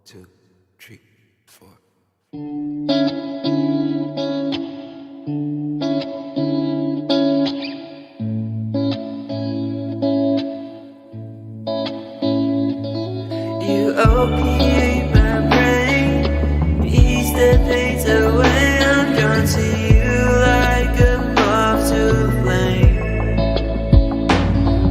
2, 3, 4. You opiate my brain, ease the pains away. I'm drawn to you like a moth to a flame.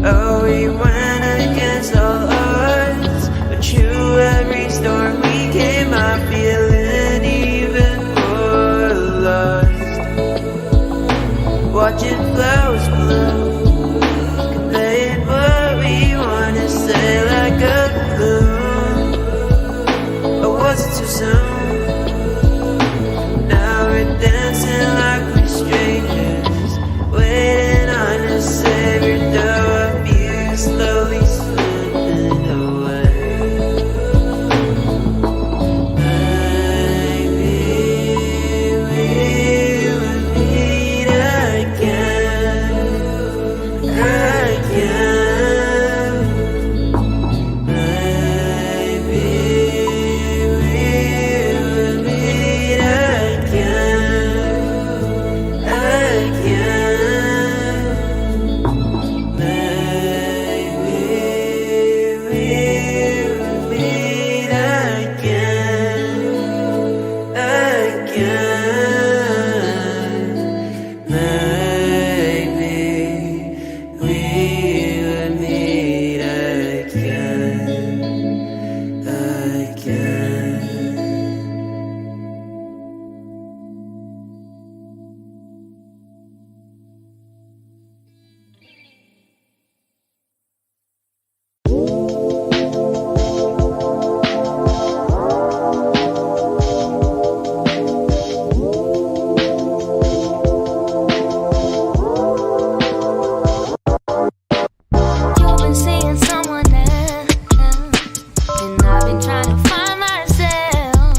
Oh, we went against all odds, but through every storm we came out feeling even more lost. Watching flowers bloom, conveying what we want to say like a balloon. Or was it too soon? Now we're dancing like we're strangers, waiting on a savior, though I feel slowly slipping away. Maybe we will meet again. Maybe we will meet again. Maybe we will meet again. Maybe we will meet again. You've been seeing someone else, and I've been trying to find myself.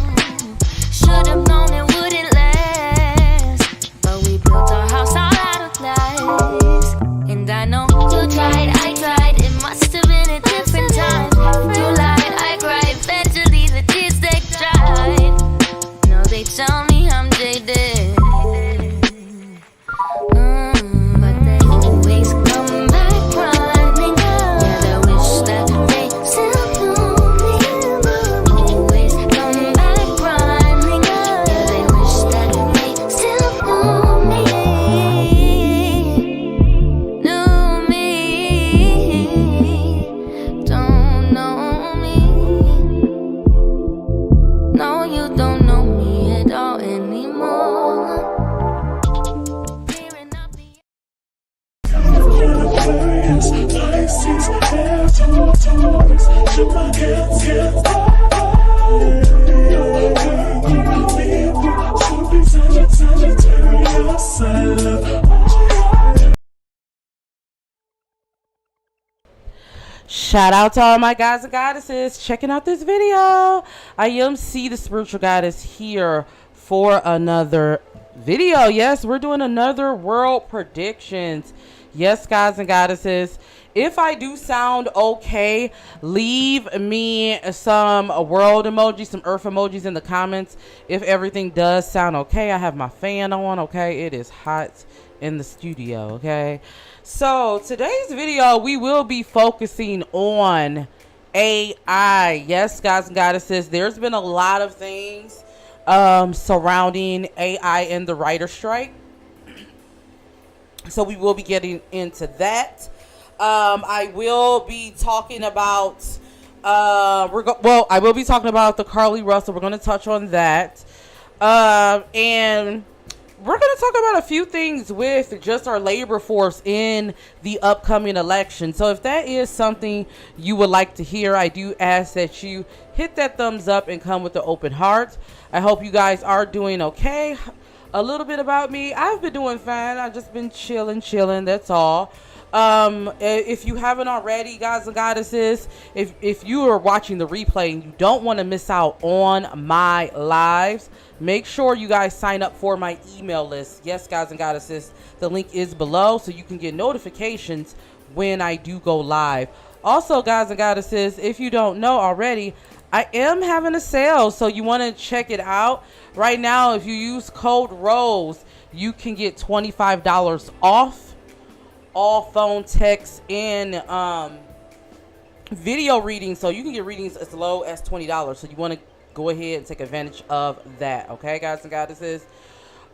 Should've known it wouldn't last, but we built our house all out of glass. And I know you tried, I tried. It must have been a different time. You lied, I cried. Eventually the tears they dried. No, they tell me I'm jaded. But they always come back running up. Yeah, they wish that they still knew me. Always come back running up. Yeah, they wish that they still knew me. Don't know me. No, you don't know me at all anymore. Clearing up the Shout out to all my guys and goddesses checking out this video. I am C, the spiritual goddess, here for another video. Yes, we're doing another world predictions. Yes, guys and goddesses, if I do sound okay, leave me some world emojis, some earth emojis in the comments if everything does sound okay. I have my fan on, okay? It is hot in the studio, okay? So today's video, we will be focusing on AI. Yes, guys and goddesses, there's been a lot of things surrounding AI and the writer strike. So we will be getting into that. I will be talking about I will be talking about the Carlee Russell. We're going to touch on that. And we're going to talk about a few things with just our labor force in the upcoming election. So if that is something you would like to hear, I do ask that you hit that thumbs up and come with an open heart. I hope you guys are doing okay. A little bit about me, I've been doing fine. I've just been chilling, that's all. If you haven't already, guys and goddesses, if you are watching the replay and you don't want to miss out on my lives, make sure you guys sign up for my email list. Yes, guys and goddesses, the link is below so you can get notifications when I do go live. Also, guys and goddesses, if you don't know already, I am having a sale, so you want to check it out. Right now, if you use code ROSE, you can get $25 off all phone, text, and video readings. So you can get readings as low as $20. So you want to go ahead and take advantage of that. Okay, guys and goddesses.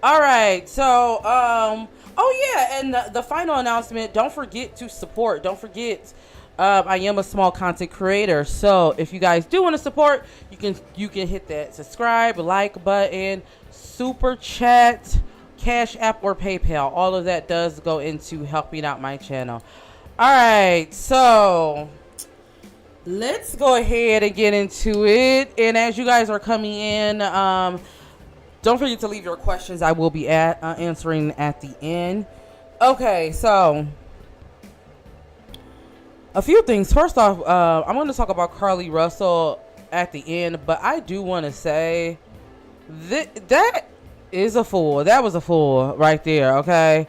All right. So, oh yeah, and the final announcement. Don't forget to support. Don't forget. I am a small content creator, so if you guys do want to support, you can hit that subscribe, like button, super chat, Cash App, or PayPal. All of that does go into helping out my channel. All right, so let's go ahead and get into it. And as you guys are coming in, don't forget to leave your questions. I will be answering at the end. Okay, so a few things. First off, I'm going to talk about Carlee Russell at the end, but I do want to say that is a fool. That was a fool right there. Okay.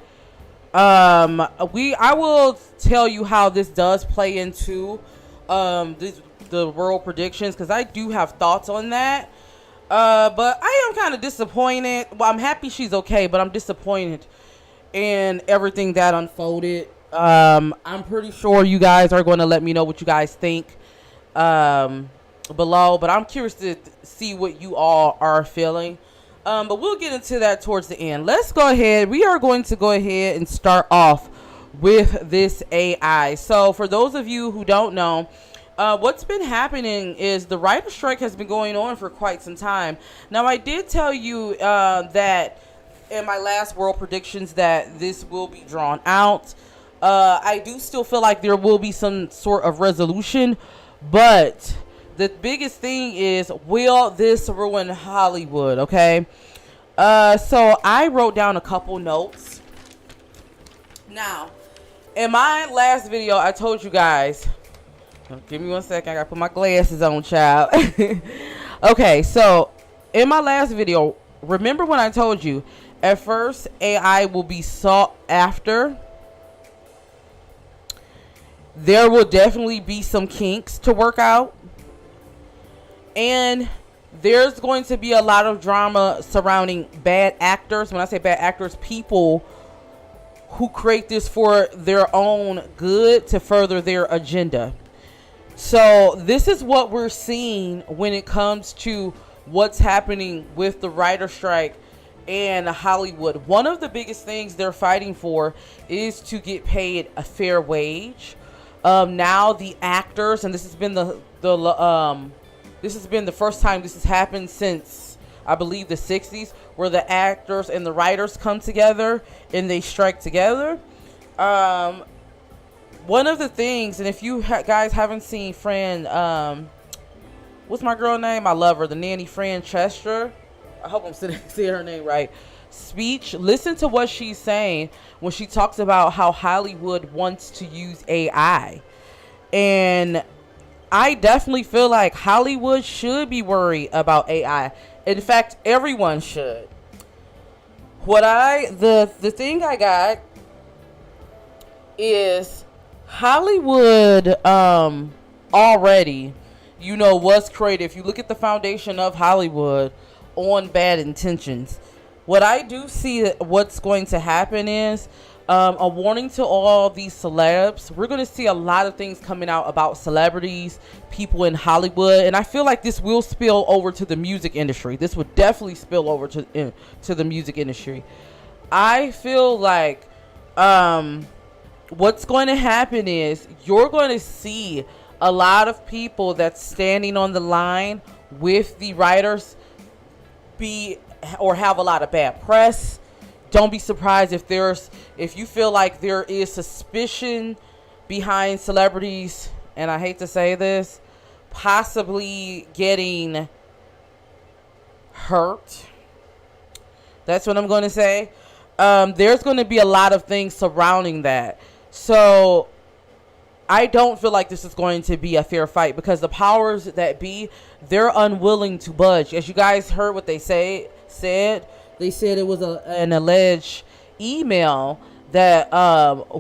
I will tell you how this does play into the world predictions, because I do have thoughts on that. But I am kind of disappointed. Well, I'm happy she's okay, but I'm disappointed in everything that unfolded. I'm pretty sure you guys are going to let me know what you guys think below, but I'm curious to see what you all are feeling. But we'll get into that towards the end. Let's go ahead. We are going to go ahead and start off with this AI. So for those of you who don't know, what's been happening is the writer's strike has been going on for quite some time. Now, I did tell you that in my last world predictions that this will be drawn out. I do still feel like there will be some sort of resolution, but the biggest thing is, will this ruin Hollywood? Okay. So I wrote down a couple notes. Now, in my last video, I told you guys, give me 1 second. I gotta put my glasses on, child. Okay. So in my last video, remember when I told you at first AI will be sought after? There will definitely be some kinks to work out. And there's going to be a lot of drama surrounding bad actors. When I say bad actors, people who create this for their own good to further their agenda. So this is what we're seeing when it comes to what's happening with the writer strike and Hollywood. One of the biggest things they're fighting for is to get paid a fair wage. Now the actors, and this has been this has been the first time this has happened since, I believe, the 60s, where the actors and the writers come together and they strike together. One of the things, and if you guys haven't seen Fran, what's my girl name? I love her, the nanny Fran Chester. I hope I'm saying her name right. Speech. Listen to what she's saying when she talks about how Hollywood wants to use AI. And I definitely feel like Hollywood should be worried about AI. In fact, everyone should. The thing I got is Hollywood already, was created. If you look at the foundation of Hollywood on bad intentions. What I do see what's going to happen is a warning to all these celebs. We're going to see a lot of things coming out about celebrities, people in Hollywood, and I feel like this will spill over to the music industry. This would definitely spill over to the music industry. I feel like what's going to happen is you're going to see a lot of people that's standing on the line with the writers have a lot of bad press. Don't be surprised if you feel like there is suspicion behind celebrities, and I hate to say this, possibly getting hurt. That's what I'm going to say. There's going to be a lot of things surrounding that. So I don't feel like this is going to be a fair fight, because the powers that be, they're unwilling to budge. As you guys heard what they said. They said it was an alleged email that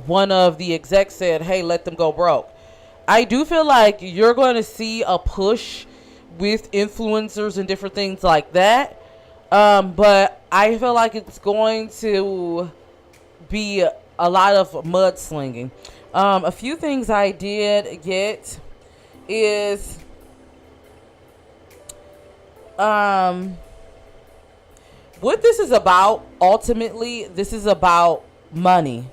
one of the execs said, hey, let them go broke. I do feel like you're going to see a push with influencers and different things like that. But I feel like it's going to be a lot of mudslinging. A few things I did get is what this is about. Ultimately, this is about money.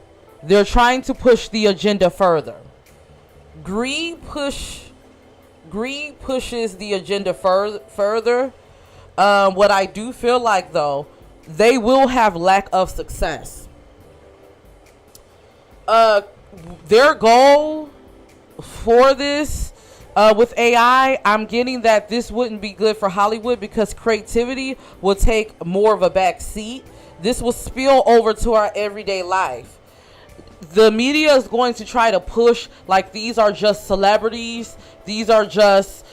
They're trying to push the agenda further. Greed pushes the agenda further. What I do feel like, though, they will have lack of success. Their goal for this with AI, I'm getting that this wouldn't be good for Hollywood because creativity will take more of a back seat. This will spill over to our everyday life. The media is going to try to push like these are just celebrities. These are just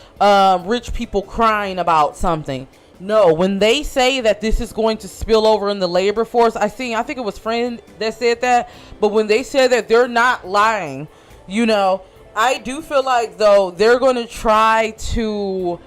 rich people crying about something. No, when they say that this is going to spill over in the labor force, I think it was Friend that said that. But when they said that, they're not lying. You know, I do feel like, though, they're going to try to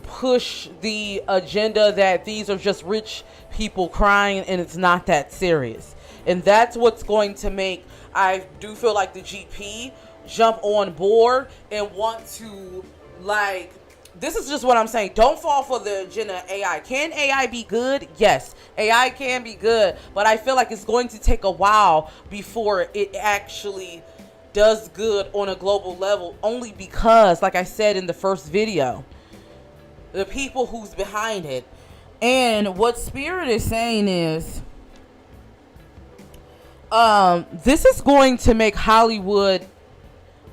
push the agenda that these are just rich people crying and it's not that serious. And that's what's going to make, I do feel like, the GP jump on board and want to, like, this is just what I'm saying. Don't fall for the agenda of AI. Can AI be good? Yes, AI can be good. But I feel like it's going to take a while before it actually does good on a global level. Only because, like I said in the first video, the people who's behind it. And what Spirit is saying is, this is going to make Hollywood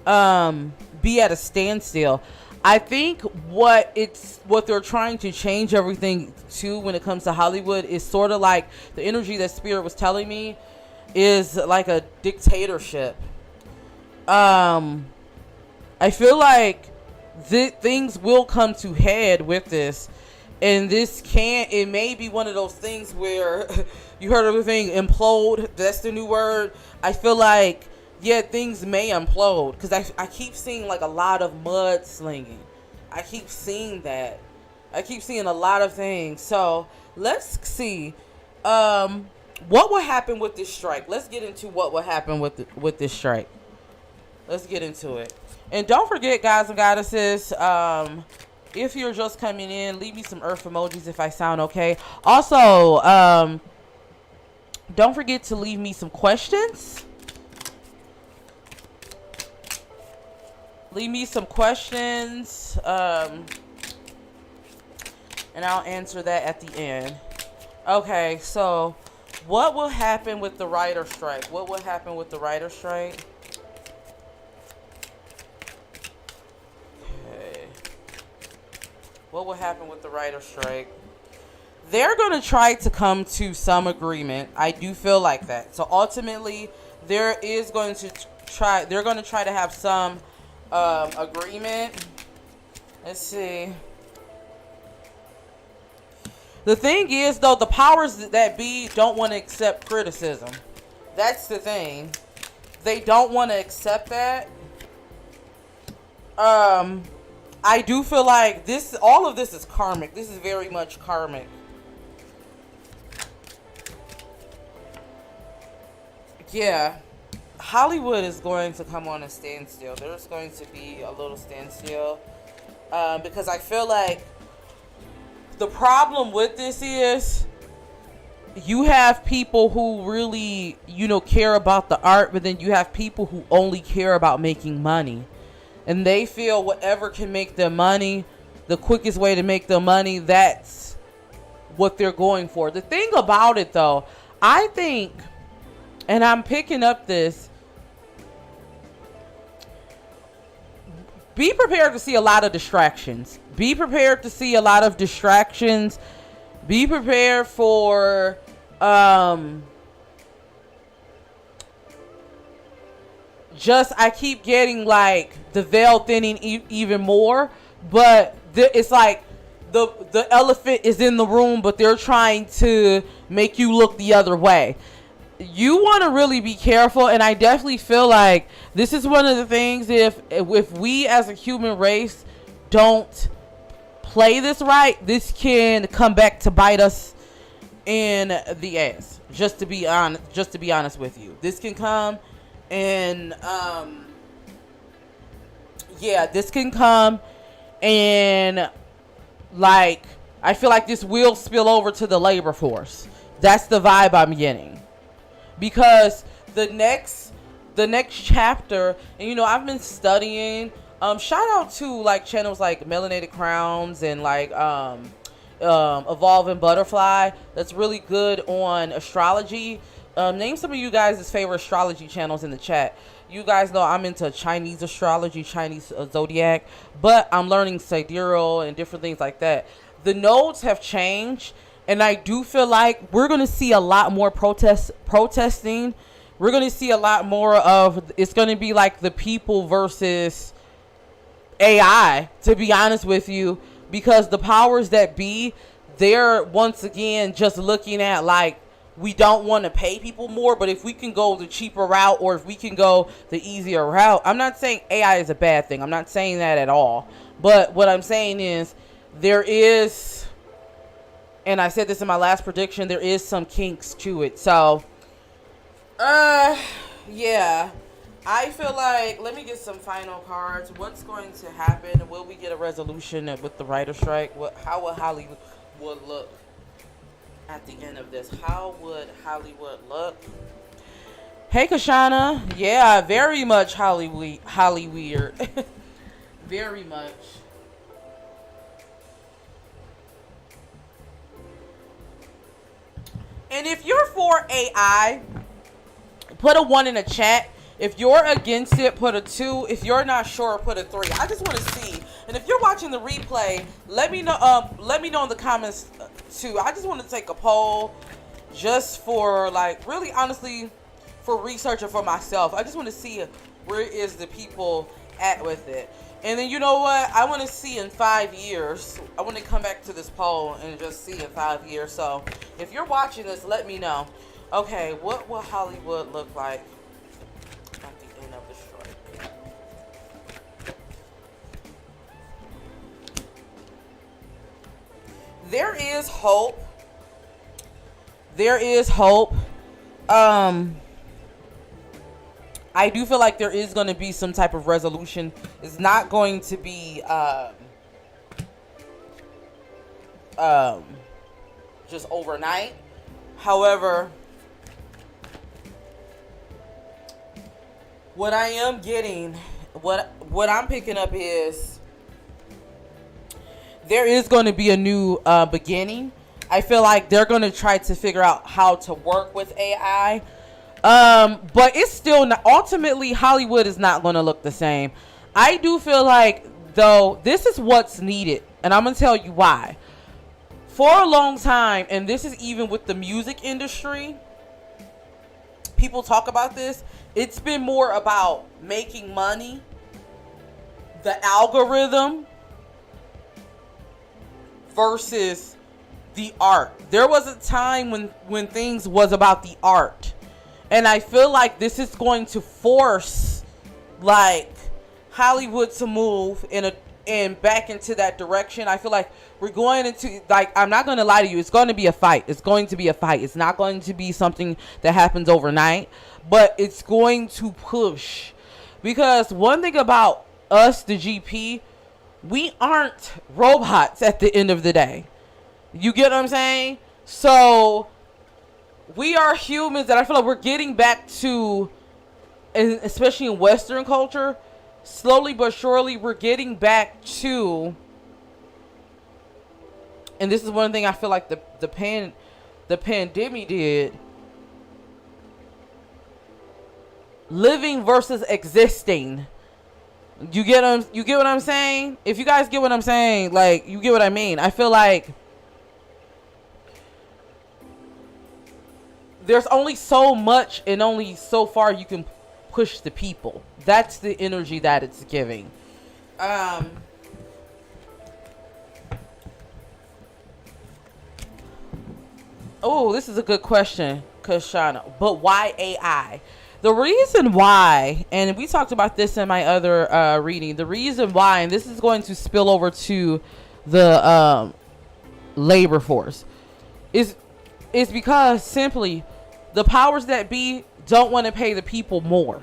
be at a standstill. I think what they're trying to change everything to when it comes to Hollywood is sort of like the energy that Spirit was telling me is like a dictatorship. I feel like things will come to head with this, and it may be one of those things where you heard of the thing implode. That's the new word. I feel like, yeah, things may implode because I keep seeing like a lot of mudslinging. I keep seeing that. I keep seeing a lot of things. So let's see what will happen with this strike. Let's get into what will happen with this strike. Let's get into it. And don't forget, guys and goddesses, if you're just coming in, leave me some earth emojis if I sound okay. Also, don't forget to leave me some questions. Leave me some questions, and I'll answer that at the end. Okay, so what will happen with the writer strike? What will happen with the writer strike? Okay. What will happen with the writer strike? They're going to try to come to some agreement. I do feel like that. So ultimately, they're going to try to have some agreement. Let's see. The thing is, though, the powers that be don't want to accept criticism. That's the thing. They don't want to accept that. I do feel like all of this is karmic. This is very much karmic. Yeah. Hollywood is going to come on a standstill. There's going to be a little standstill. Because I feel like the problem with this is you have people who really, care about the art, but then you have people who only care about making money. And they feel whatever can make them money, the quickest way to make them money, that's what they're going for. The thing about it, though, I think, and I'm picking up this, be prepared to see a lot of distractions. Be prepared to see a lot of distractions. Be prepared for I keep getting like the veil thinning even more, but it's like the elephant is in the room, but they're trying to make you look the other way. You want to really be careful, and I definitely feel like this is one of the things, if we as a human race don't play this right, this can come back to bite us in the ass. Just to be honest with you, this can come and this can come and like I feel like this will spill over to the labor force. That's the vibe I'm getting, because the next chapter, and you know, I've been studying. Shout out to like channels like Melanated Crowns and like Evolving Butterfly. That's really good on astrology. Name some of you guys' favorite astrology channels in the chat. You guys know I'm into Chinese astrology, Chinese zodiac, but I'm learning sidereal and different things like that. The nodes have changed, and I do feel like we're going to see a lot more protesting. We're going to see a lot more of, it's going to be like the people versus AI, to be honest with you, because the powers that be, they're once again just looking at like, we don't want to pay people more, but if we can go the cheaper route, or if we can go the easier route. I'm not saying AI is a bad thing. I'm not saying that at all. But what I'm saying is there is, and I said this in my last prediction, there is some kinks to it. So, yeah. I feel like, let me get some final cards. What's going to happen? Will we get a resolution with the writer strike? How will Hollywood look at the end of this? How would Hollywood look? Hey, Kashana. Yeah, very much Hollyweird. Very much. And if you're for AI, put a 1 in the chat. If you're against it, put a 2. If you're not sure, put a 3. I just want to see. And if you're watching the replay, let me know. Let me know in the comments too. I just want to take a poll, just for like, really honestly, for research and for myself. I just want to see where is the people at with it. And then you know what? I want to see in 5 years. I want to come back to this poll and just see in 5 years. So if you're watching this, let me know. Okay, what will Hollywood look like at the end of the strike? There is hope. There is hope. I do feel like there is going to be some type of resolution. It's not going to be just overnight. However, what I am getting, what I'm picking up is there is going to be a new beginning. I feel like they're going to try to figure out how to work with AI. But it's still not, ultimately Hollywood is not going to look the same. I do feel like, though, this is what's needed, and I'm going to tell you why. For a long time, and this is even with the music industry, people talk about this, it's been more about making money, the algorithm, versus the art. There was a time when things was about the art. And I feel like this is going to force like Hollywood to move and back into that direction. I feel like we're going into, like, I'm not going to lie to you, it's going to be a fight. It's going to be a fight. It's not going to be something that happens overnight, but it's going to push. Because one thing about us, the GP, we aren't robots at the end of the day. You get what I'm saying? So we are humans that I feel like we're getting back to, and especially in Western culture, slowly but surely we're getting back to, and this is one thing I feel like the pandemic did, living versus existing. You get what I'm saying? If you guys get what I'm saying, like, you get what I mean. I feel like there's only so much and only so far you can push the people. That's the energy that it's giving. Oh, this is a good question, Kashana. But why AI? The reason why, and we talked about this in my other reading, the reason why, and this is going to spill over to the labor force is because simply the powers that be don't want to pay the people more.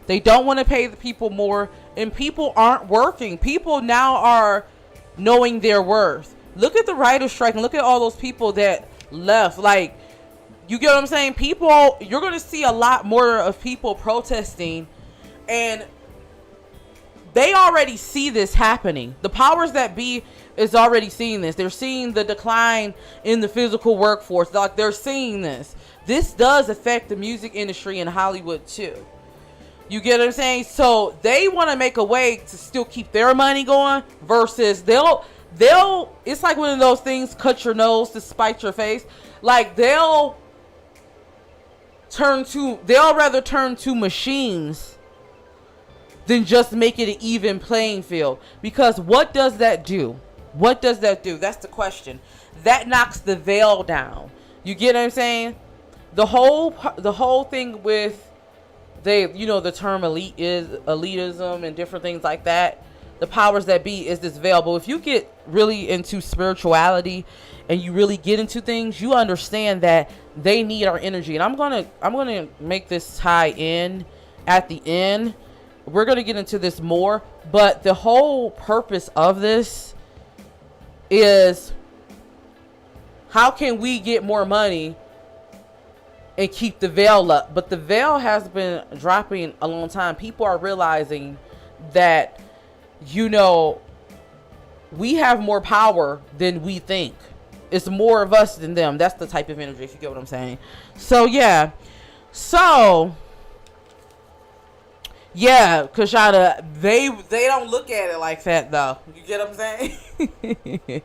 They don't want to pay the people more, and people aren't working. People now are knowing their worth. Look at the writer's strike and look at all those people that left. Like, you get what I'm saying? People, you're going to see a lot more of people protesting, and they already see this happening. The powers that be is already seeing this. They're seeing the decline in the physical workforce. Like, they're seeing this. This does affect the music industry in Hollywood too. You get what I'm saying? So they want to make a way to still keep their money going versus they'll it's like one of those things, cut your nose to spite your face. Like, they'll rather turn to machines than just make it an even playing field. Because what does that do? What does that do? That's the question. That knocks the veil down. You get what I'm saying? The whole thing with the term elite is elitism and different things like that. The powers that be is this veil. But if you get really into spirituality and you really get into things, you understand that they need our energy. And I'm gonna make this tie in at the end. We're gonna get into this more, but the whole purpose of this is how can we get more money and keep the veil up. But the veil has been dropping a long time. People are realizing that, we have more power than we think. It's more of us than them. That's the type of energy, if you get what I'm saying. So yeah, Kashada, they don't look at it like that though. You get what I'm saying?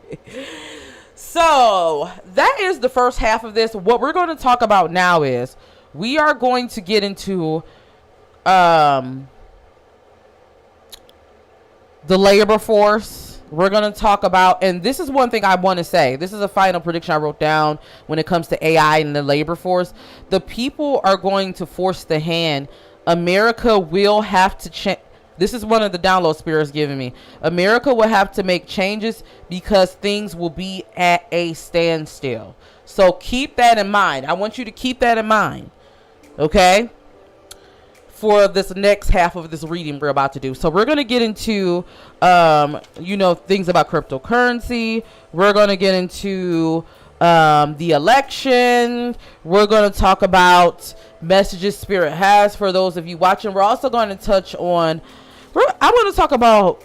So that is the first half of this. What we're going to talk about now is we are going to get into the labor force. We're going to talk about, and this is one thing I want to say. This is a final prediction I wrote down when it comes to AI and the labor force. The people are going to force the hand. America will have to change. This is one of the download spirits giving me. America will have to make changes because things will be at a standstill. So keep that in mind. I want you to keep that in mind. Okay? For this next half of this reading we're about to do. So we're going to get into, things about cryptocurrency. We're going to get into the election. We're going to talk about messages Spirit has for those of you watching. We're also going to touch on, I want to talk about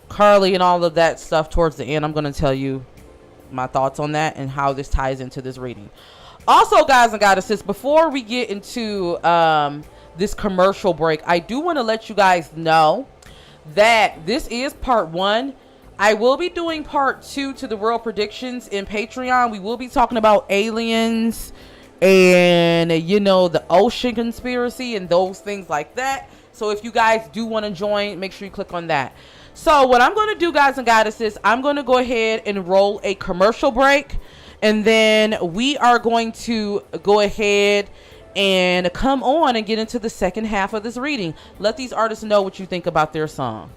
Carlee and all of that stuff towards the end. I'm going to tell you my thoughts on that and how this ties into this reading. Also, guys and goddesses, before we get into this commercial break, I do want to let you guys know that this is part 1. I will be doing part 2 to the world predictions in Patreon. We will be talking about aliens and, the ocean conspiracy and those things like that. So if you guys do want to join, make sure you click on that. So what I'm going to do, guys and goddesses, I'm going to go ahead and roll a commercial break. And then we are going to go ahead and come on and get into the second half of this reading. Let these artists know what you think about their song.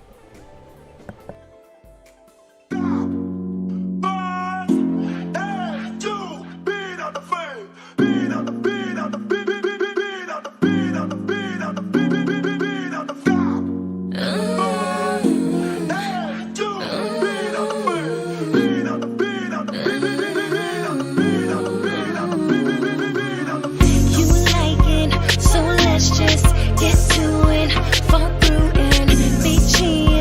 Just get to it, fall through and be cheap.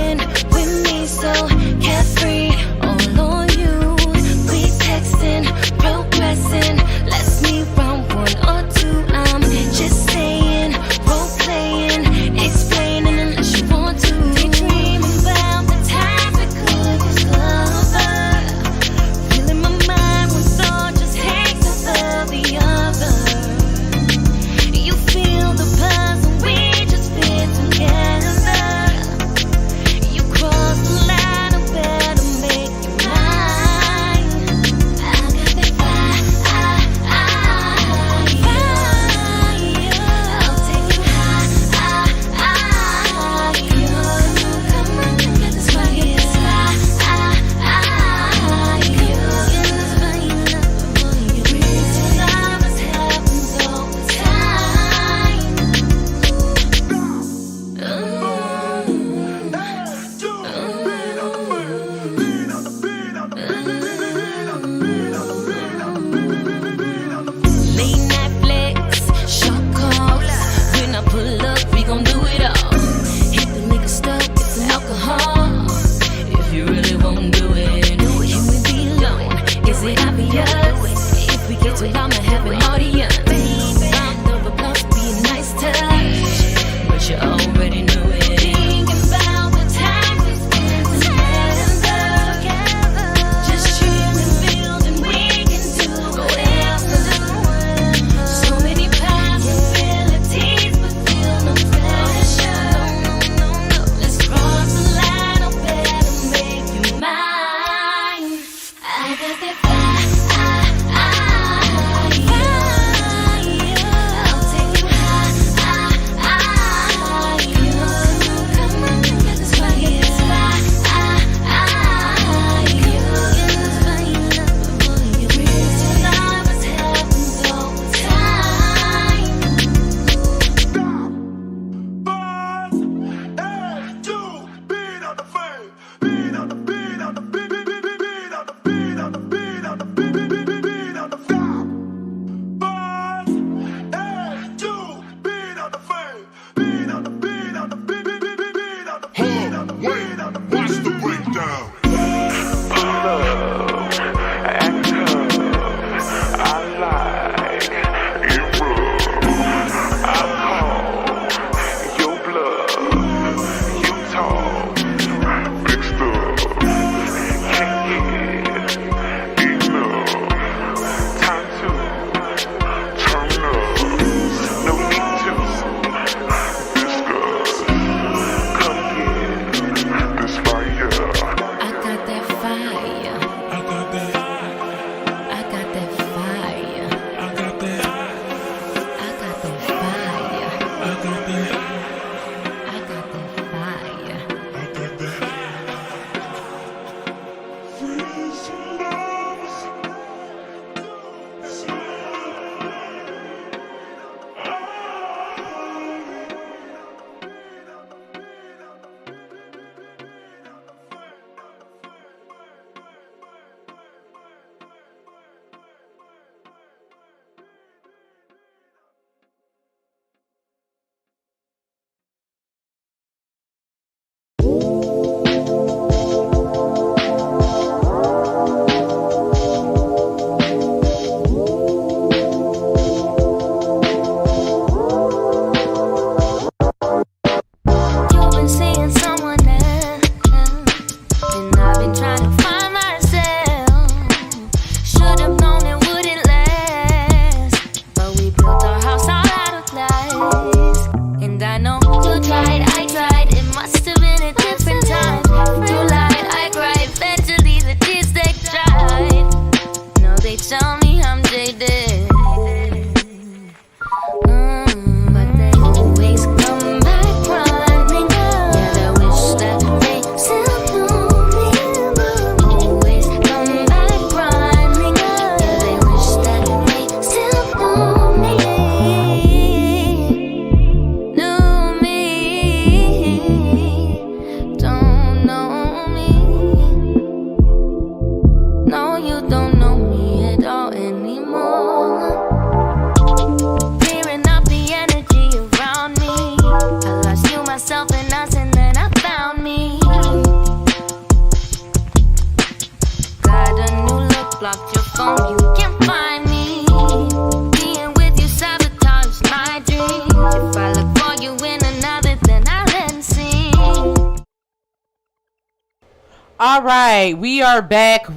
wanna have an audience. Round of applause would be a nice touch, but you already knew it. Think about the time we spent together. Just share the building, we can do whatever. So many possibilities, but feel no pressure. Let's cross the line, or better make you mine. I got that fire. I'll take you high. Come on, get this fire. Watch the breakdown. You've been seeing someone else, and I've been trying to find myself. Should've known it wouldn't last, but we built our house all out of lies. And I know you tried, I tried. It must have been a different time. You lied, I cried. Eventually the tears they dried. No, they tell me I'm jaded. But they always come back running. Yeah, they wish that they still knew me. But always come back running. Yeah, they wish that they still knew me. Knew me. Don't know me. No, you don't know me at all anymore. Clearing up the energy around me. I lost you, myself, and us, and then I found me. Got a new look, blocked your phone, you can't find me. Being with you sabotaged my dreams. If I look for you in another, then I'll then see. All right, we are back.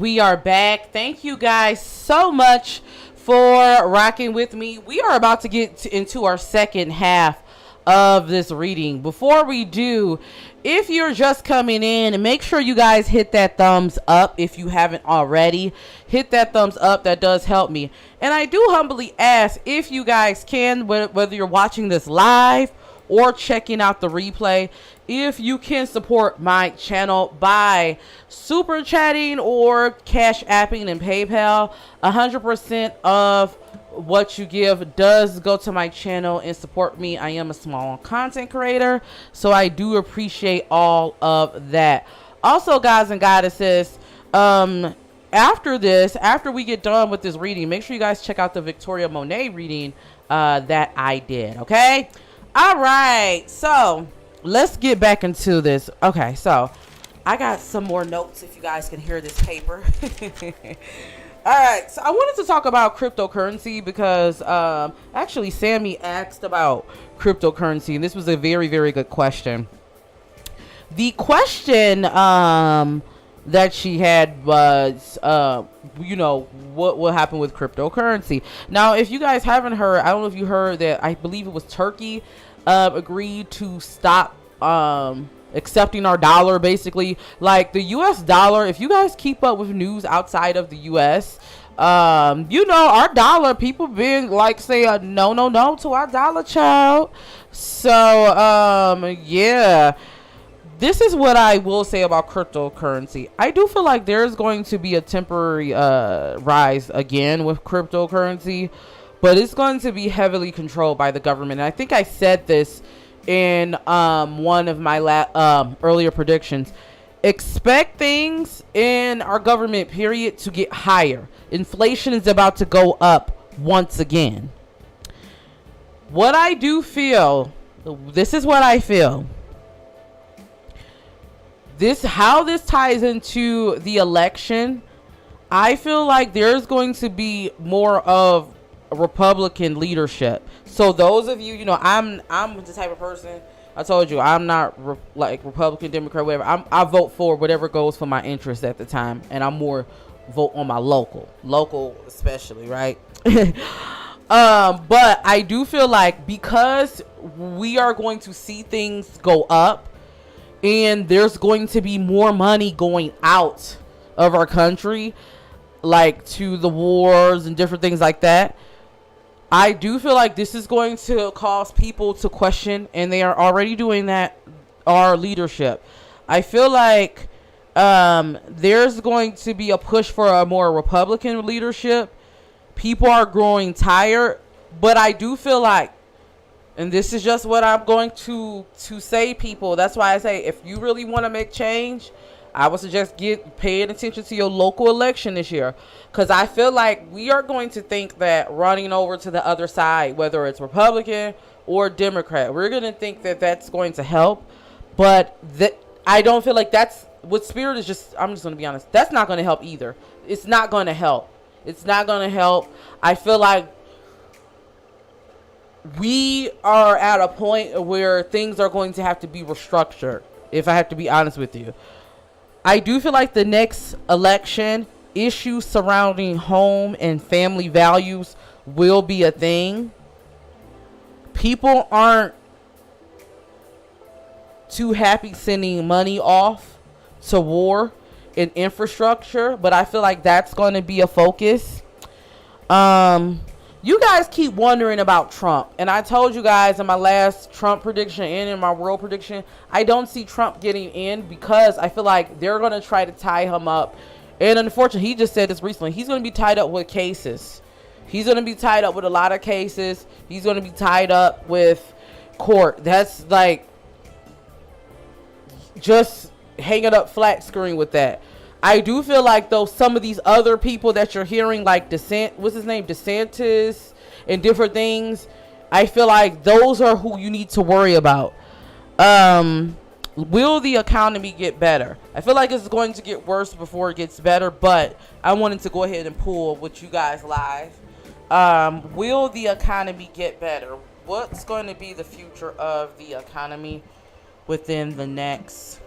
Thank you guys so much for rocking with me. We are about to get into our second half of this reading. Before we do, if you're just coming in, make sure you guys hit that thumbs up if you haven't already. Hit that thumbs up. That does help me. And I do humbly ask if you guys can, whether you're watching this live or checking out the replay, if you can support my channel by super chatting or cash apping and PayPal. 100% of what you give does go to my channel and support me. I am a small content creator, so I do appreciate all of that. Also, guys and goddesses, after we get done with this reading, make sure you guys check out the Victoria Monet reading that I did. Okay. All right, so let's get back into this. Okay, so I got some more notes if you guys can hear this paper. All right, so I wanted to talk about cryptocurrency because actually Sammy asked about cryptocurrency, and this was a very, very good question. The question that she had was, what will happen with cryptocurrency? Now, if you guys haven't heard, I don't know if you heard that, I believe it was Turkey agreed to stop accepting our dollar, basically. Like the US dollar, if you guys keep up with news outside of the US, our dollar, people being like say no to our dollar, child. So yeah, this is what I will say about cryptocurrency. I do feel like there's going to be a temporary rise again with cryptocurrency, but it's going to be heavily controlled by the government. And I think I said this in one of my earlier predictions. Expect things in our government period to get higher. Inflation is about to go up once again. What I do feel, this is what I feel. How this ties into the election, I feel like there's going to be more of a Republican leadership. So those of you, I'm the type of person, I told you, I'm not like Republican, Democrat, whatever. I vote for whatever goes for my interest at the time, and I'm more vote on my local especially, right? But I do feel like because we are going to see things go up, and there's going to be more money going out of our country, like to the wars and different things like that. I do feel like this is going to cause people to question, and they are already doing that, our leadership. I feel like there's going to be a push for a more Republican leadership. People are growing tired, but I do feel like, and this is just what I'm going to say, people. That's why I say, if you really want to make change, I would suggest paying attention to your local election this year. Because I feel like we are going to think that running over to the other side, whether it's Republican or Democrat, we're going to think that that's going to help. But I don't feel like that's what Spirit is just, I'm just going to be honest, that's not going to help either. It's not going to help. It's not going to help. I feel like we are at a point where things are going to have to be restructured, if I have to be honest with you. I do feel like the next election, issues surrounding home and family values will be a thing. People aren't too happy sending money off to war and infrastructure, but I feel like that's going to be a focus. You guys keep wondering about Trump, and I told you guys in my last Trump prediction and in my world prediction, I don't see Trump getting in because I feel like they're going to try to tie him up. And unfortunately, he just said this recently, he's going to be tied up with cases. He's going to be tied up with a lot of cases. He's going to be tied up with court. That's like just hanging up flat screen with that. I do feel like, though, some of these other people that you're hearing, like DeSantis and different things, I feel like those are who you need to worry about. Will the economy get better? I feel like it's going to get worse before it gets better, but I wanted to go ahead and pull with you guys live. Will the economy get better? What's going to be the future of the economy within the next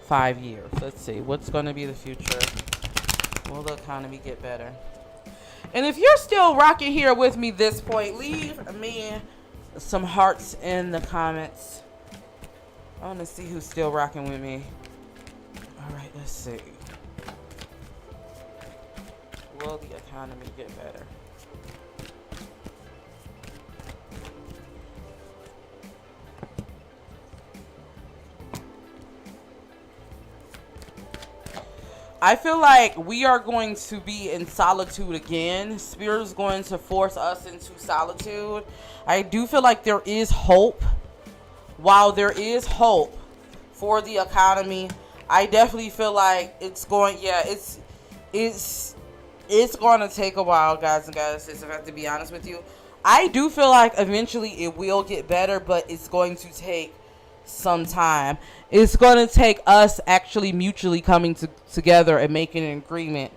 5 years? Let's see. What's going to be the future? Will the economy get better? And if you're still rocking here with me this point, leave me some hearts in the comments. I want to see who's still rocking with me. All right, let's see. Will the economy get better? I feel like we are going to be in solitude again. Spirit is going to force us into solitude. I do feel like there is hope. While there is hope for the economy, I definitely feel like it's going, it's going to take a while, guys and goddesses, if I have to be honest with you. I do feel like eventually it will get better, but it's going to take some time. It's going to take us actually mutually coming together and making an agreement.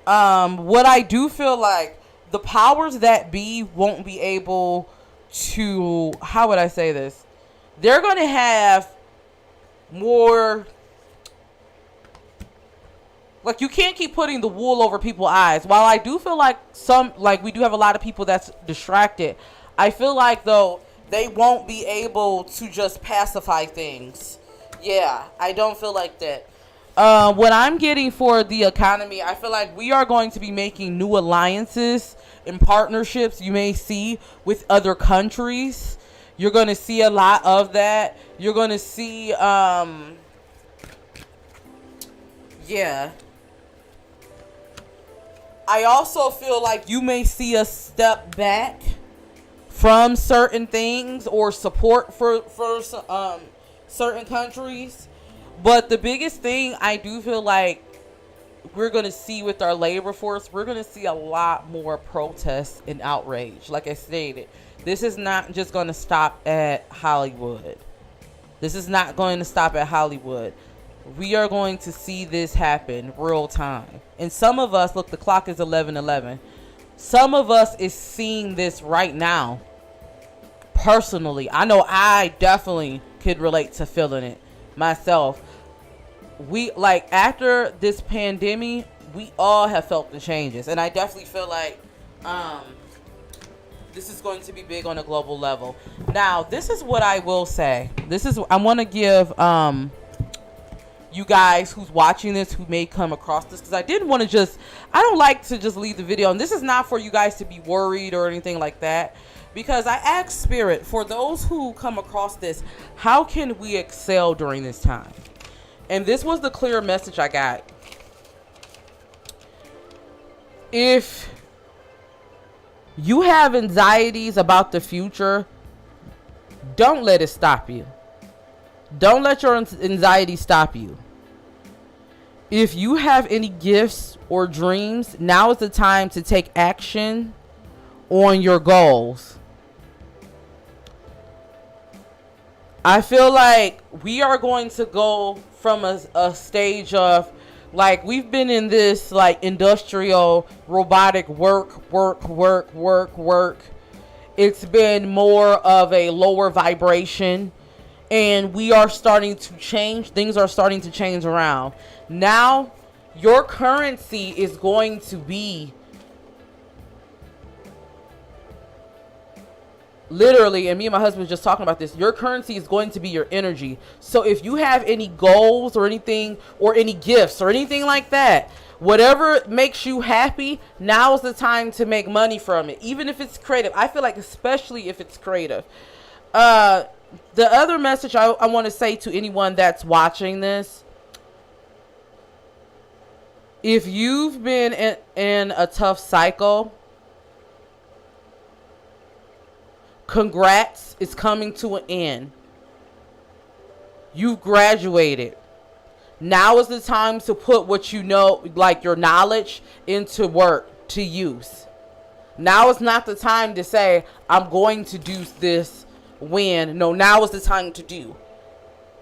What I do feel like the powers that be won't be able to, how would I say this? They're going to have more, like, you can't keep putting the wool over people's eyes. While I do feel like we do have a lot of people that's distracted, I feel like, though, they won't be able to just pacify things. Yeah, I don't feel like that. What I'm getting for the economy, I feel like we are going to be making new alliances and partnerships you may see with other countries. You're going to see a lot of that. You're going to see, yeah. I also feel like you may see a step back from certain things or support for certain countries. But the biggest thing I do feel like we're going to see with our labor force, we're going to see a lot more protests and outrage. Like I stated, this is not just going to stop at Hollywood. This is not going to stop at Hollywood. We are going to see this happen real time. And some of us, look, the clock is 11:11. Some of us is seeing this right now. Personally, I know I definitely could relate to feeling it myself. We, like, after this pandemic, we all have felt the changes, and I definitely feel like this is going to be big on a global level. Now, this is what I will say. I want to give you guys who's watching this, who may come across this, because I don't like to just leave the video, and this is not for you guys to be worried or anything like that, because I ask Spirit, for those who come across this, how can we excel during this time? And this was the clear message I got. If you have anxieties about the future, don't let it stop you. Don't let your anxiety stop you. If you have any gifts or dreams, now is the time to take action on your goals. I feel like we are going to go from a stage of, like, we've been in this, like, industrial robotic work. It's been more of a lower vibration, and we are starting to change. Things are starting to change around. Now, your currency is going to be literally, and me and my husband was just talking about this, your currency is going to be your energy. So if you have any goals or anything, or any gifts or anything like that, whatever makes you happy, now is the time to make money from it, even if it's creative. I feel like, especially if it's creative. The other message I want to say to anyone that's watching this, if you've been in a tough cycle, congrats, it's coming to an end. You've graduated. Now is the time to put what you know, like your knowledge, into work, to use. Now is not the time to say, I'm going to do this when. No, now is the time to do.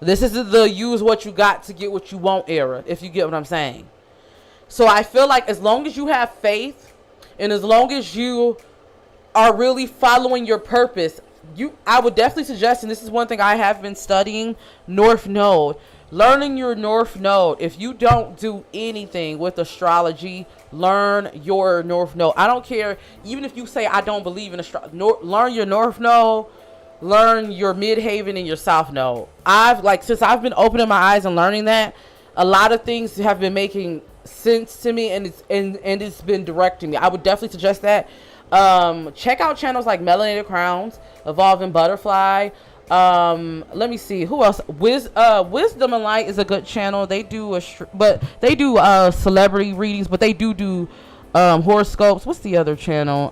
This is the use what you got to get what you want era, if you get what I'm saying. So I feel like as long as you have faith, and as long as you are really following your purpose, I would definitely suggest, and this is one thing I have been studying, North Node. Learning your North Node. If you don't do anything with astrology, learn your North Node. I don't care, even if you say I don't believe in astrology, learn your North Node, learn your Midhaven and your South Node. Since I've been opening my eyes and learning that, a lot of things have been making sense to me, and it's been directing me. I would definitely suggest that. Check out channels like Melanated Crowns, Evolving Butterfly. Let me see who else. Wisdom and Light is a good channel. They do celebrity readings, but they do horoscopes. What's the other channel?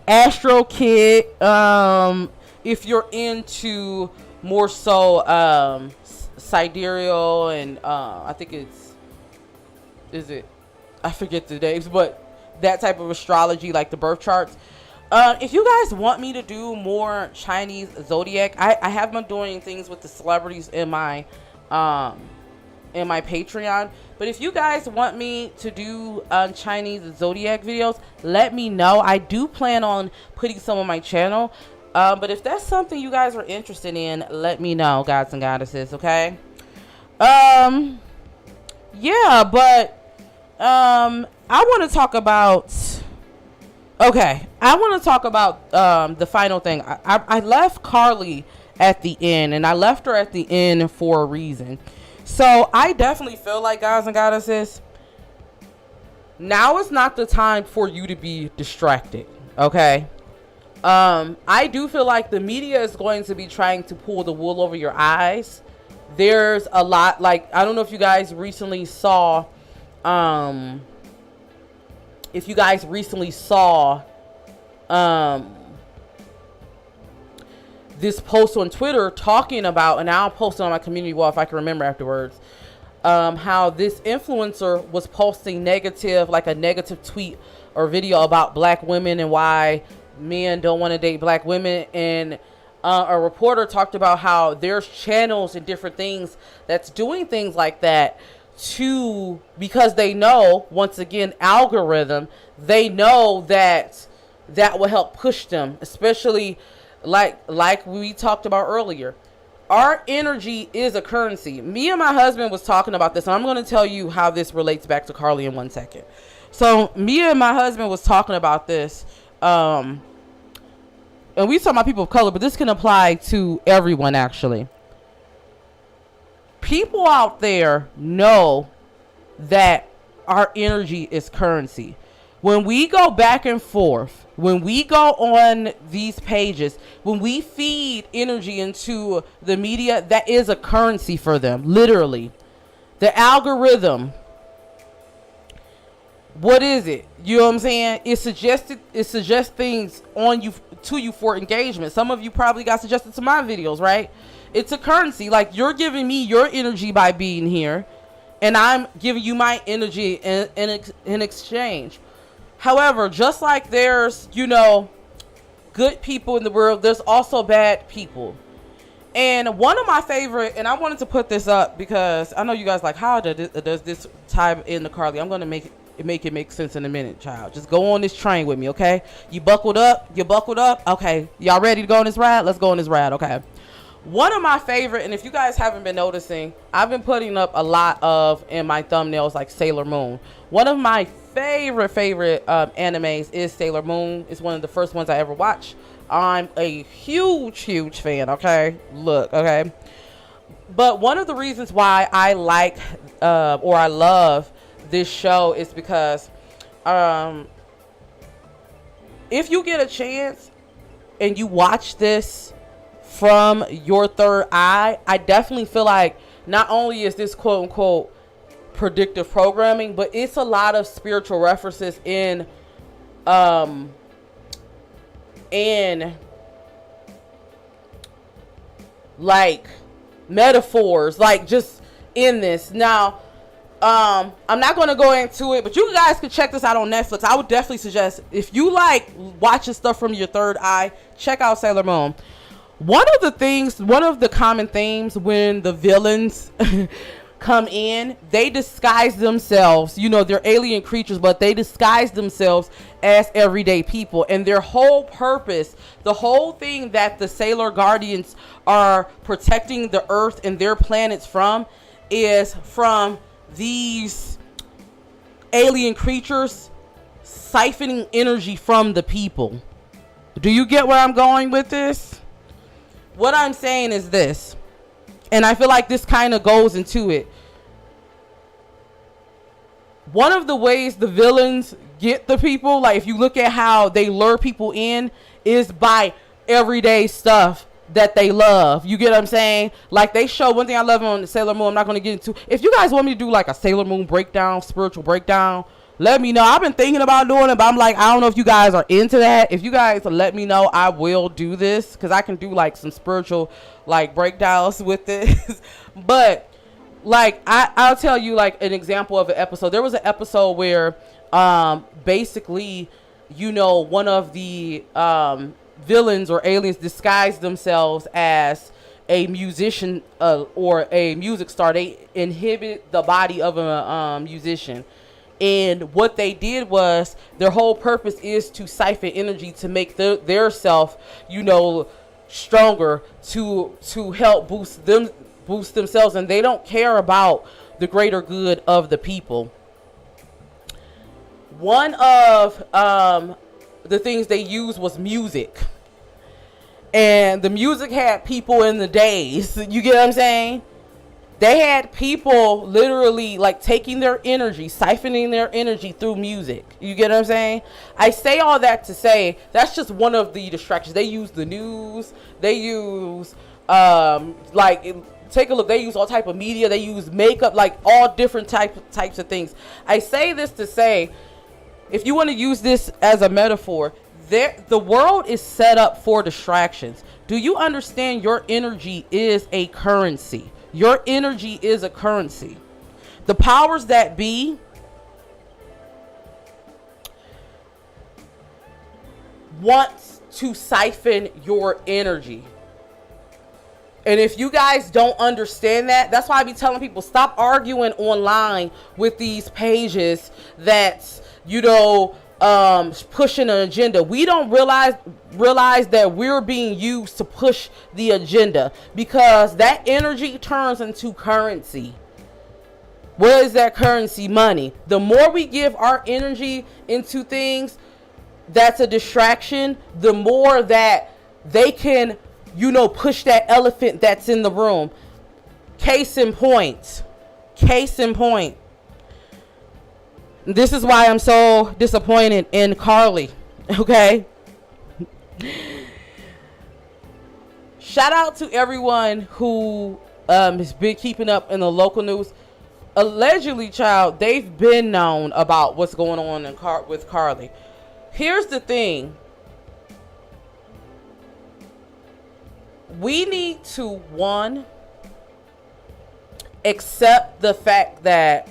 Astro Kid. If you're into more so sidereal and I think I forget the names, but that type of astrology, like the birth charts. If you guys want me to do more Chinese zodiac, I have been doing things with the celebrities in my Patreon. But if you guys want me to do Chinese zodiac videos, let me know. I do plan on putting some on my channel. But if that's something you guys are interested in, let me know, gods and goddesses, okay? Yeah, but I want to talk about... Okay, I want to talk about the final thing. I left Carlee at the end, and I left her at the end for a reason. So I definitely feel like, guys and goddesses, now is not the time for you to be distracted, okay? I do feel like the media is going to be trying to pull the wool over your eyes. There's a lot, like, I don't know if you guys recently saw... If you guys recently saw this post on Twitter talking about, and I'll post it on my community wall if I can remember afterwards, how this influencer was posting negative, like a negative tweet or video about black women and why men don't want to date black women. And a reporter talked about how there's channels and different things that's doing things like that because they know, once again, algorithm, they know that will help push them, especially like we talked about earlier. Our energy is a currency. Me and my husband was talking about this, and I'm going to tell you how this relates back to Carlee in 1 second. So me and my husband was talking about this, and we talking about people of color, but this can apply to everyone, actually. People out there know that our energy is currency. When we go back and forth, when we go on these pages, when we feed energy into the media, that is a currency for them, literally. The algorithm, what is it? You know what I'm saying? It suggests things on you, to you for engagement. Some of you probably got suggested to my videos, right? It's a currency. Like, you're giving me your energy by being here, and I'm giving you my energy in exchange. However, just like there's, good people in the world, there's also bad people. And one of my favorite, and I wanted to put this up because I know you guys like, how does this tie into Carlee? I'm going to make it make sense in a minute, child. Just go on this train with me, okay? You buckled up? Okay. Y'all ready to go on this ride? Let's go on this ride, okay? One of my favorite, and if you guys haven't been noticing, I've been putting up a lot of in my thumbnails like Sailor Moon. One of my favorite animes is Sailor Moon. It's one of the first ones I ever watched. I'm a huge fan, okay? Look, okay? But one of the reasons why I like or I love this show is because if you get a chance and you watch this from your third eye, I definitely feel like not only is this quote unquote predictive programming, but it's a lot of spiritual references in like metaphors, like just in this. Now, I'm not going to go into it, but you guys can check this out on Netflix. I would definitely suggest, if you like watching stuff from your third eye, check out Sailor Moon. One of the common themes when the villains come in, they disguise themselves. They're alien creatures, but they disguise themselves as everyday people. And their whole purpose, the whole thing that the Sailor Guardians are protecting the Earth and their planets from, is from these alien creatures siphoning energy from the people. Do you get where I'm going with this? What I'm saying is this, and I feel like this kind of goes into it. One of the ways the villains get the people, like if you look at how they lure people in, is by everyday stuff that they love. You get what I'm saying? Like, they show, one thing I love on Sailor Moon, I'm not going to get into. If you guys want me to do like a Sailor Moon breakdown, spiritual breakdown, let me know. I've been thinking about doing it, but I'm like, I don't know if you guys are into that. If you guys let me know, I will do this, because I can do like some spiritual like breakdowns with this. But like, I'll tell you like an example of an episode. There was an episode where basically you know, one of the villains or aliens disguise themselves as a musician or a music star. They inhibit the body of a musician. And what they did was, their whole purpose is to siphon energy to make their self, you know, stronger, to help boost themselves, and they don't care about the greater good of the people. One of the things they used was music. And the music had people in the days. You get what I'm saying? They had people literally like taking their energy, siphoning their energy through music. You get what I'm saying? I say all that to say that's just one of the distractions. They use the news. They use take a look. They use all type of media. They use makeup, like all different types of things. I say this to say, if you want to use this as a metaphor, the world is set up for distractions. Do you understand your energy is a currency? Your energy is a currency. The powers that be want to siphon your energy. And if you guys don't understand that, that's why I be telling people, stop arguing online with these pages that's, you know, pushing an agenda. We don't realize that we're being used to push the agenda, because that energy turns into currency. What is that currency? Money. The more we give our energy into things that's a distraction, the more that they can, you know, push that elephant that's in the room. Case in point. This is why I'm so disappointed in Carlee. Okay? Shout out to everyone who has been keeping up in the local news. Allegedly, child, they've been known about what's going on with Carlee. Here's the thing. We need to, one, accept the fact that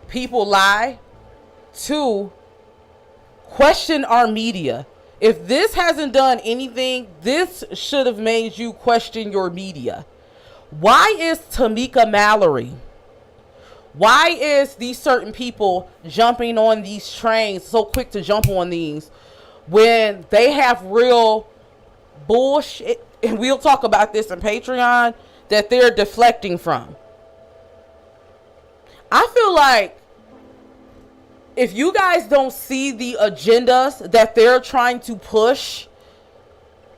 people lie. Two, question our media. If this hasn't done anything, this should have made you question your media. Why is Tamika Mallory? Why is these certain people jumping on these trains, so quick to jump on these, when they have real bullshit, and we'll talk about this in Patreon, that they're deflecting from? I feel like if you guys don't see the agendas that they're trying to push,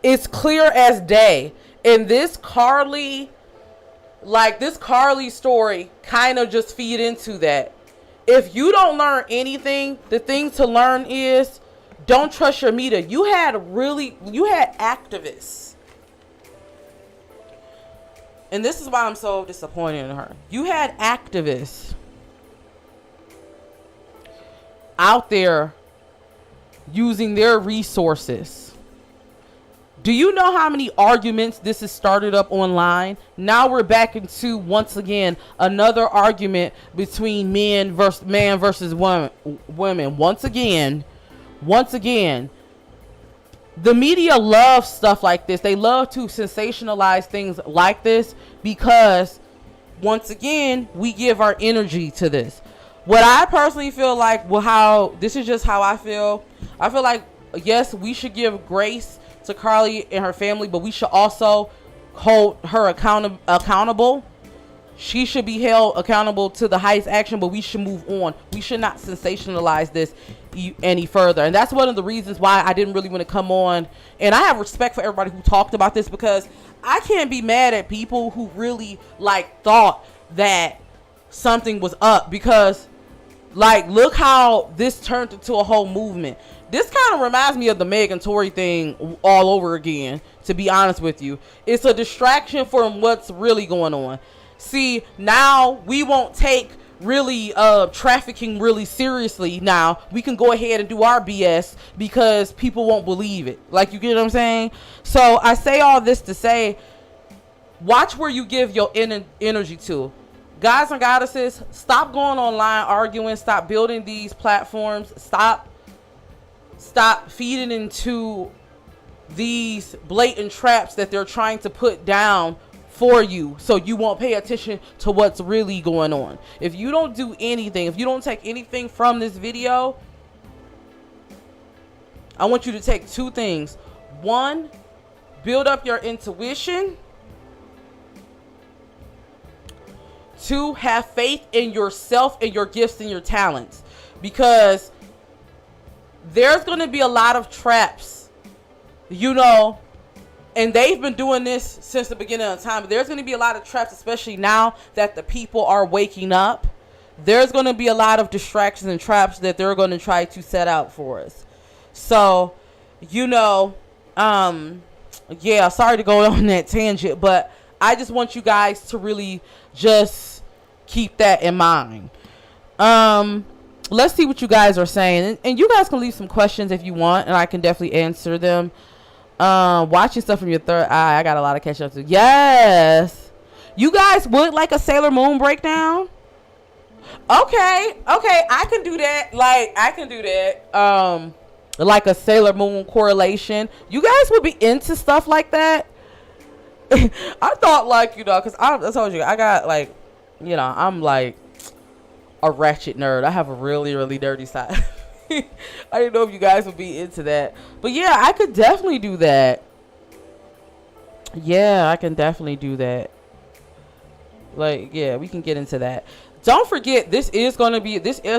it's clear as day. And this Carlee story kind of just feed into that. If you don't learn anything, the thing to learn is, don't trust your media. You had activists. And this is why I'm so disappointed in her. You had activists out there using their resources. Do you know how many arguments this has started up online? Now we're back into, once again, another argument between man versus women. Once again, the media loves stuff like this. They love to sensationalize things like this because, once again, we give our energy to this. What I personally feel like, this is just how I feel. I feel like, yes, we should give grace to Carlee and her family, but we should also hold her accountable. She should be held accountable to the highest action, but we should move on. We should not sensationalize this any further. And that's one of the reasons why I didn't really want to come on. And I have respect for everybody who talked about this, because I can't be mad at people who really thought that something was up, because look how this turned into a whole movement. This kind of reminds me of the Meg and Tory thing all over again, to be honest with you. It's a distraction from what's really going on. See, now we won't take really trafficking really seriously. Now we can go ahead and do our BS because people won't believe it. You get what I'm saying? So I say all this to say, watch where you give your energy to. Guys and goddesses, stop going online arguing. Stop building these platforms. Stop feeding into these blatant traps that they're trying to put down for you, so you won't pay attention to what's really going on. If you don't do anything, if you don't take anything from this video, I want you to take two things. One, build up your intuition. Two, have faith in yourself and your gifts and your talents, because there's going to be a lot of traps, you know, and they've been doing this since the beginning of time. There's going to be a lot of traps, especially now that the people are waking up. There's going to be a lot of distractions and traps that they're going to try to set out for us. So, you know, yeah, sorry to go on that tangent, but I just want you guys to really just keep that in mind. Let's see what you guys are saying. And you guys can leave some questions if you want, and I can definitely answer them. Watching stuff from your third eye. I got a lot of catch up to. Yes. You guys would like a Sailor Moon breakdown? Okay. I can do that. Like a Sailor Moon correlation. You guys would be into stuff like that? I thought, like, you know, because I told you, I got, like, you know, I'm like a ratchet nerd. I have a really, really dirty side. I didn't know if you guys would be into that. But yeah, I could definitely do that. Yeah, I can definitely do that. Like, yeah, we can get into that. Don't forget, this is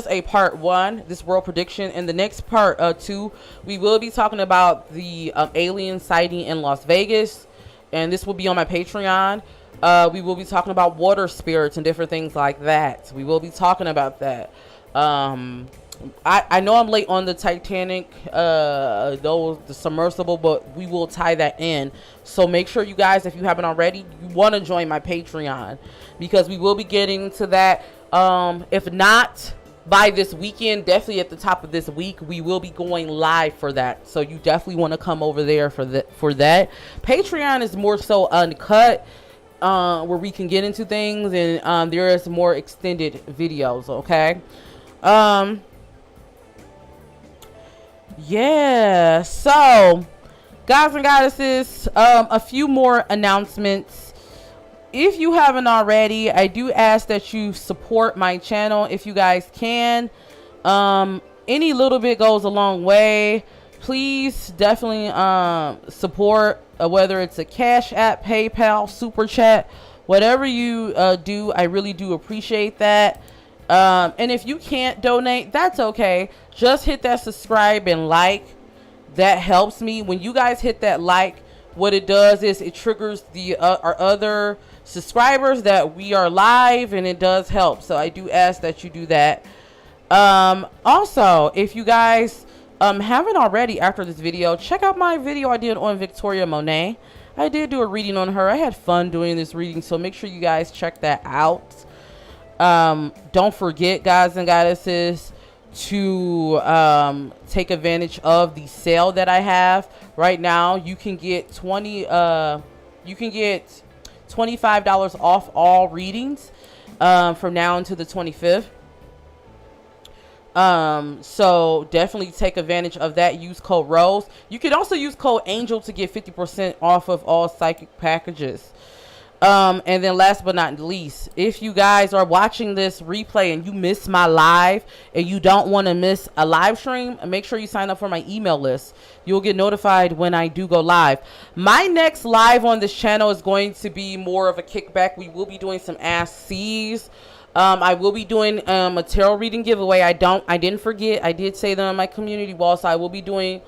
a part 1, this world prediction. And the next part 2, we will be talking about the alien sighting in Las Vegas. And this will be on my Patreon. We will be talking about water spirits and different things like that. We will be talking about that. I know I'm late on the Titanic, the submersible, but we will tie that in. So make sure you guys, if you haven't already, you want to join my Patreon, because we will be getting to that. If not by this weekend, definitely at the top of this week, we will be going live for that. So you definitely want to come over there for that. Patreon is more so uncut, where we can get into things, and there is more extended videos. Okay. Yeah, so guys and goddesses, a few more announcements. If you haven't already, I do ask that you support my channel if you guys can. Any little bit goes a long way. Please definitely support, whether it's a Cash App, PayPal, Super Chat, whatever you do. I really do appreciate that. And if you can't donate, that's okay. Just hit that subscribe and like. That helps me. When you guys hit that like, what it does is it triggers the our other subscribers that we are live, and it does help. So I do ask that you do that. Also, if you guys haven't already, after this video, check out my video I did on Victoria Monet. I did do a reading on her. I had fun doing this reading, so make sure you guys check that out. Don't forget, guys and goddesses, to take advantage of the sale that I have right now. You can get $25 off all readings from now until the 25th. So definitely take advantage of that. Use code ROSE. You can also use code ANGEL to get 50% off of all psychic packages. And then last but not least, if you guys are watching this replay and you miss my live and you don't want to miss a live stream, make sure you sign up for my email list. You'll get notified when I do go live. My next live on this channel is going to be more of a kickback. We will be doing some Ask C's. I will be doing a tarot reading giveaway. I didn't forget. I did say that on my community wall, so I will be doing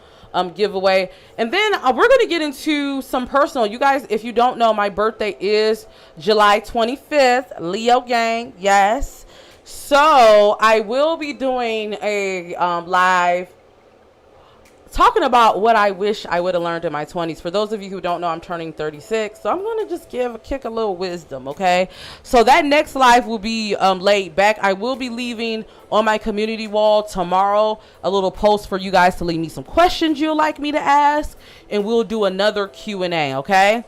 giveaway. And then we're going to get into some personal. You guys, if you don't know, my birthday is July 25th. Leo gang, yes. So I will be doing a live talking about what I wish I would have learned in my 20s. For those of you who don't know, I'm turning 36, so I'm going to just kick a little wisdom, okay? So that next live will be laid back. I will be leaving on my community wall tomorrow a little post for you guys to leave me some questions you'd like me to ask, and we'll do another Q&A, okay?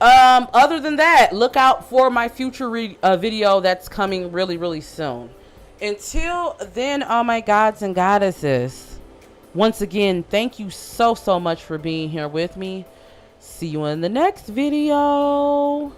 Other than that, look out for my future video that's coming really, really soon. Until then, all my gods and goddesses, once again, thank you so much for being here with me. See you in the next video.